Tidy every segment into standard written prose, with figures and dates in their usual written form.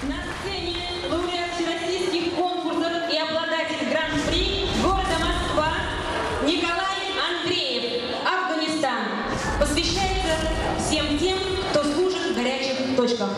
На сцене лауреат всероссийских конкурсов и обладатель гран-при города Москва Николай Андреев, Афганистан. Посвящается всем тем, кто служит в горячих точках.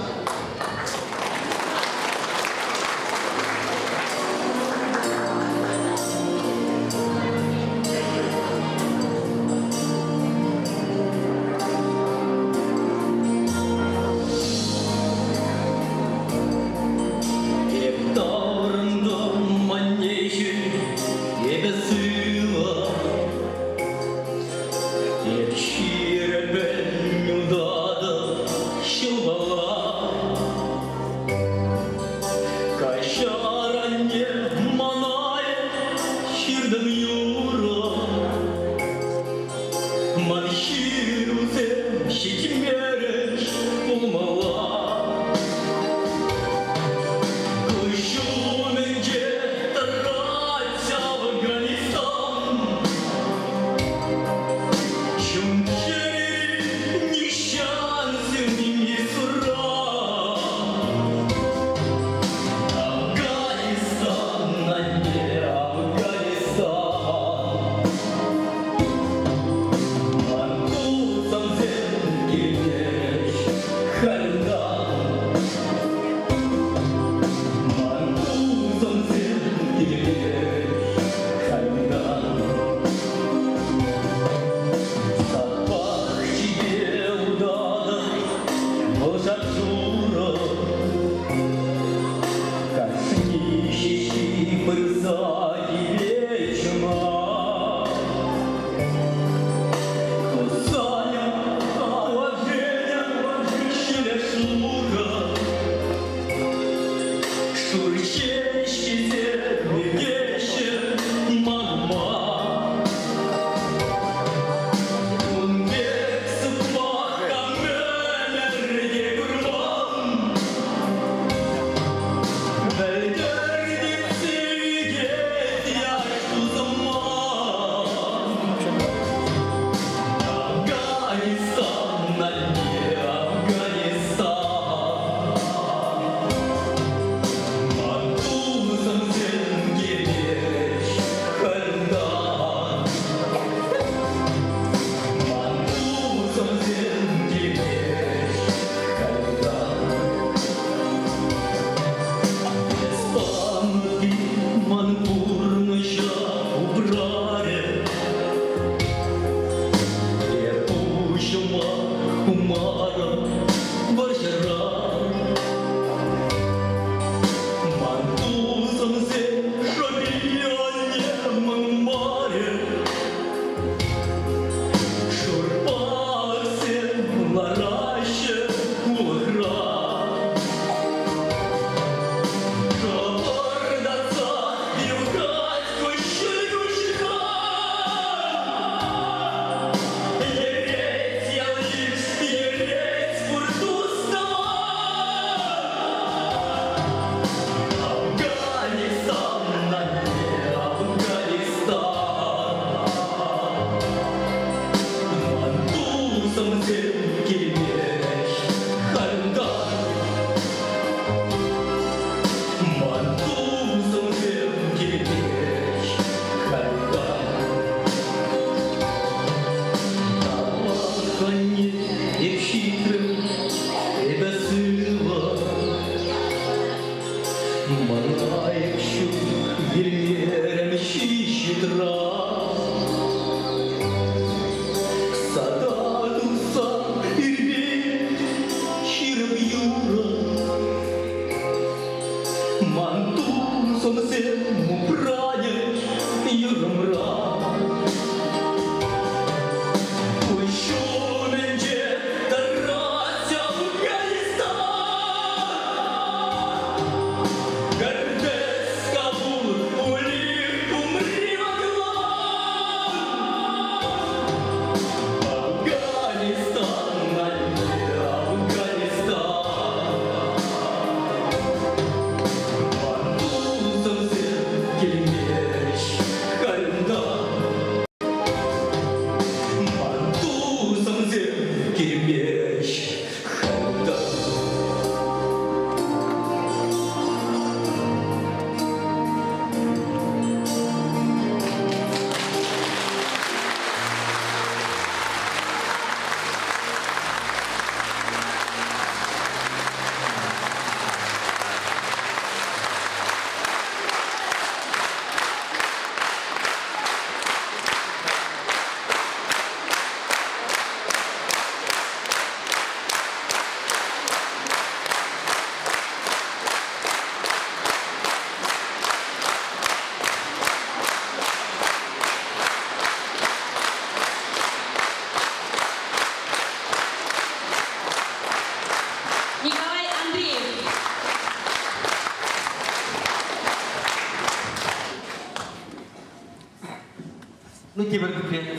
Ну тепер куплет.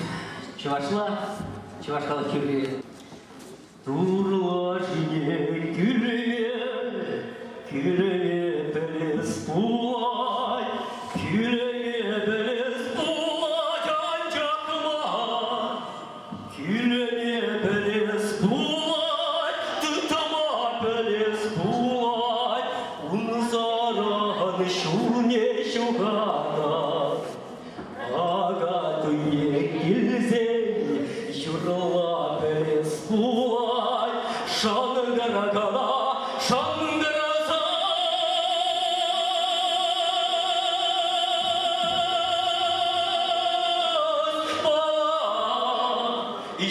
Чувашла, Чувашкалы кюле. Турлашине küreğe beles bulay, küreğe beles bulay ancakma, küreğe beles bulay, tıtama beles bulay, unzaran şu ne şu kadar, aga tüye gilzey, yurla beles bulay, şangara kala, şangara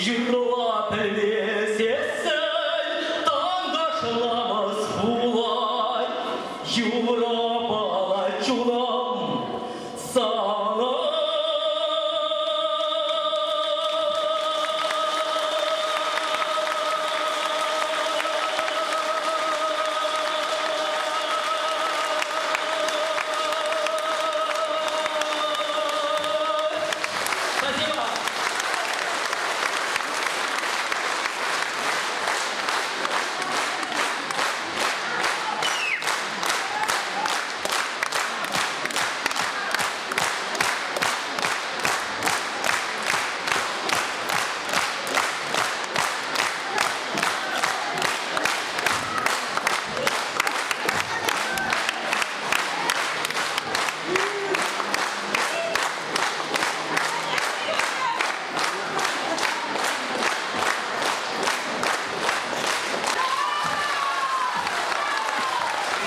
Yürüla pelesesen, tandaşlamaz bulay, yura balaçulam sana. Спасибо.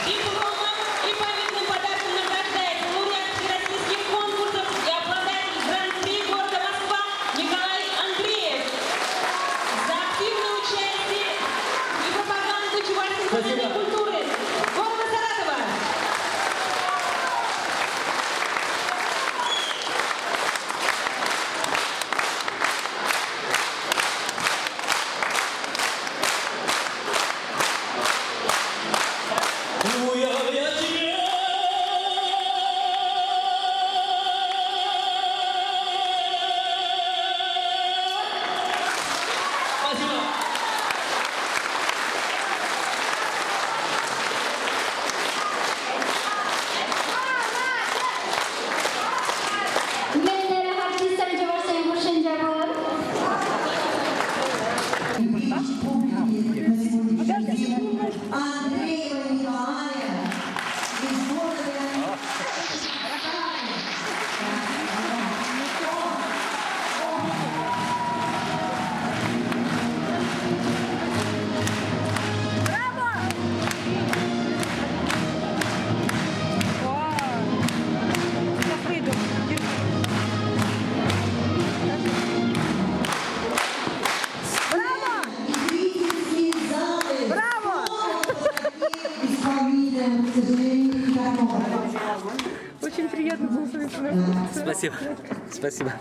Дипломом и памятным подарком награждается лауреат всероссийских конкурсов и обладатель Гран-при города Москва Николай Андреев за активное участие и пропаганду чувашской национальной культуры города Саратова. Menlere Artisten Georgian Bushenjagor. Андреева Николая из города и зрительские залы. Браво! Исполнителям, к сожалению, не готовы. Очень приятно было с вами. Спасибо. Спасибо.